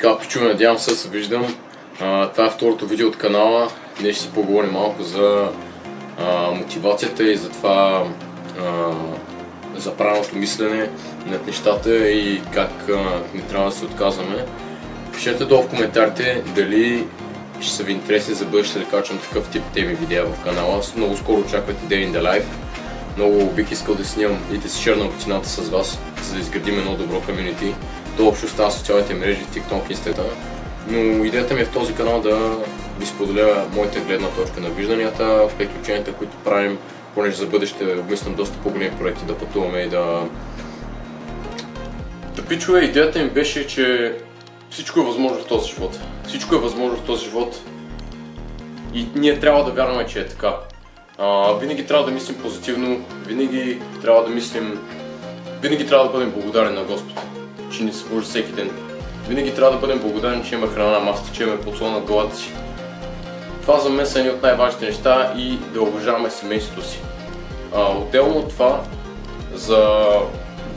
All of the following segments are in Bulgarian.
Така, пичове, надявам се виждам. Това е второто видео от канала. Днес ще си поговорим малко за мотивацията и за това за правилното мислене над нещата и как не трябва да се отказваме. Пишете долу в коментарите дали ще са ви интересни за бъдеще да качвам такъв тип теми видеа в канала. Много скоро очаквате Day in the Life. Много бих искал да снимам и да си шерна рутината с вас, за да изградим едно добро комюнити. То общо става социалните мрежи, TikTok, Instagram. Но идеята ми е в този канал да ви споделя моята гледна точка на вижданията, приключенията, които правим, понеже за бъдеще обмислям доста по-големи проекти да пътуваме и да пичове. Идеята ми беше, че всичко е възможно в този живот. Всичко е възможно в този живот и ние трябва да вярваме, че е така. Винаги трябва да мислим позитивно, винаги трябва да бъдем благодарни на Господ, че ни събужда всеки ден. Винаги трябва да бъдем благодарни, че има храна на масата, че имаме подслон на главата си. Това за мен са едни от най-важните неща и да уважаваме семейството си. Отделно от това, за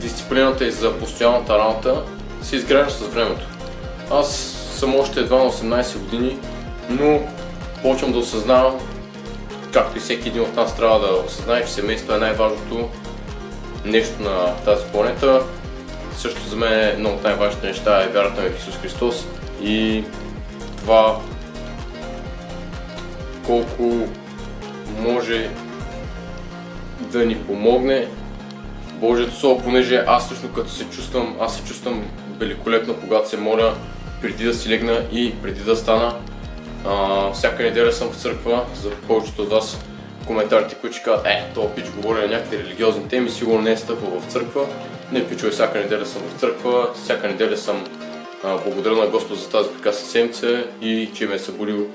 дисциплината и за постоянната работа се изгражда с времето. Аз съм още едва на 18 години, но почвам да осъзнавам, както и всеки един от нас трябва да осъзнае, че семейството е най-важното нещо на тази планета. Също за мен едно от най-важните неща е вярата ми в Исус Христос и това колко може да ни помогне Божието Слово, понеже аз лично като се чувствам великолепно, когато се моля преди да си легна и преди да стана. Всяка неделя съм в църква. За повечето от вас коментарите, които ще казват, този пич говори на някакви религиозни теми, сигурно не е стъпвал в църква. Не, пичове, всяка неделя съм в църква, всяка неделя съм благодарен на Господ за тази прекрасна седмица и че ме е събудил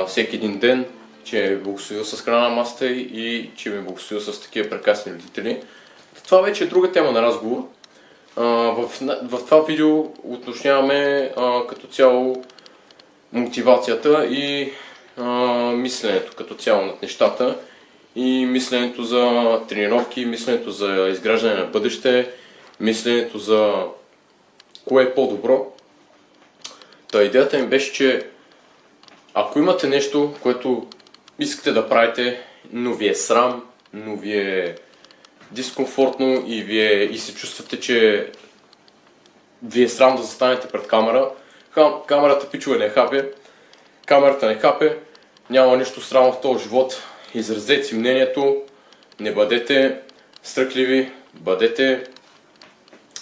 всеки един ден, че ме е благословил с храна на масата и че ме е благословил с такива прекрасни родители. Това вече е друга тема на разговор. В това видео уточняваме като цяло мотивацията и мисленето като цяло над нещата и мисленето за тренировки, мисленето за изграждане на бъдеще, мисленето за кое е по-добро. Идеята ми беше, че ако имате нещо, което искате да правите, но ви е срам, но ви е дискомфортно и се чувствате, че ви е срам да застанете пред камера, камерата пичове не хапе, камерата не хапе, няма нищо срамно в този живот. Изразете си мнението, не бъдете страхливи, бъдете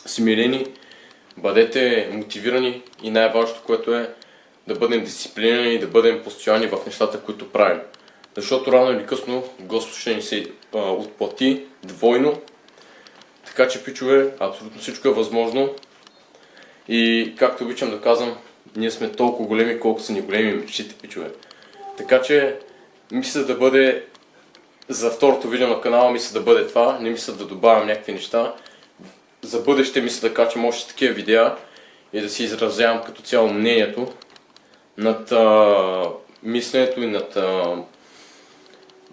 смирени, бъдете мотивирани и най-важното, което е да бъдем дисциплинирани и да бъдем постоянни в нещата, които правим. Защото рано или късно Господ ще ни се отплати двойно. Така че, пичове, абсолютно всичко е възможно. И както обичам да казвам, ние сме толкова големи, колкото са ни големи мечтите, пичове. Така че, мисля да бъде за второто видео на канала, мисля да бъде това. Не мисля да добавям някакви неща. За бъдеще мисля да качам още такива видеа и да си изразявам като цяло мнението над мисленето и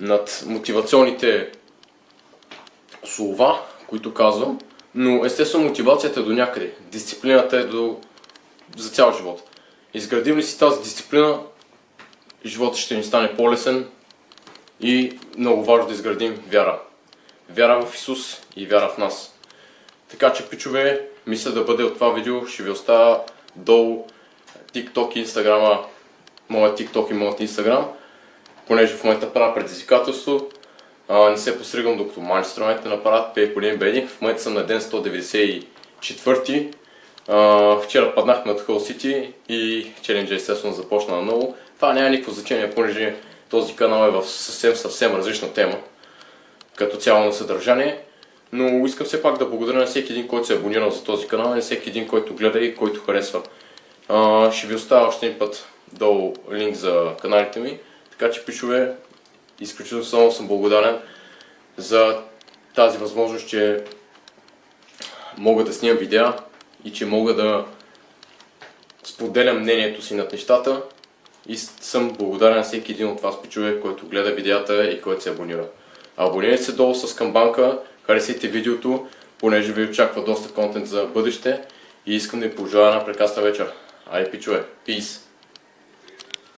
над мотивационните слова, които казвам. Но естествено мотивацията е до някъде. Дисциплината е за цял живот. Изградим ли си тази дисциплина, животът ще ни стане по-лесен и много важно да изградим вяра. Вяра в Исус и вяра в нас. Така че, пичове, мисля да бъде от това видео. Ще ви оставя долу TikTok и Instagram, моят TikTok и моят Instagram, понеже в момента правя предизвикателство. Не се постригам докато манчестърмете направят PayPal беди. В момента съм на ден 194. Вчера паднахме от Hull City и челенджа естествено започна наново. Това няма никакво значение, понеже този канал е в съвсем различна тема като цяло на съдържание. Но искам все пак да благодаря на всеки един, който се е абонирал за този канал и на всеки един, който гледа и който харесва. Ще ви оставя още един път долу линк за каналите ми. Така че, пичове, изключително съм благодарен за тази възможност, че мога да снимам видеа и че мога да споделям мнението си над нещата и съм благодарен на всеки един от вас, пичове, който гледа видеята и който се абонира. Абонирайте се долу с камбанка, харесайте видеото, понеже ви очаква доста контент за бъдеще и искам да ви пожелая една прекрасна вечер. Ай, пичове, peace!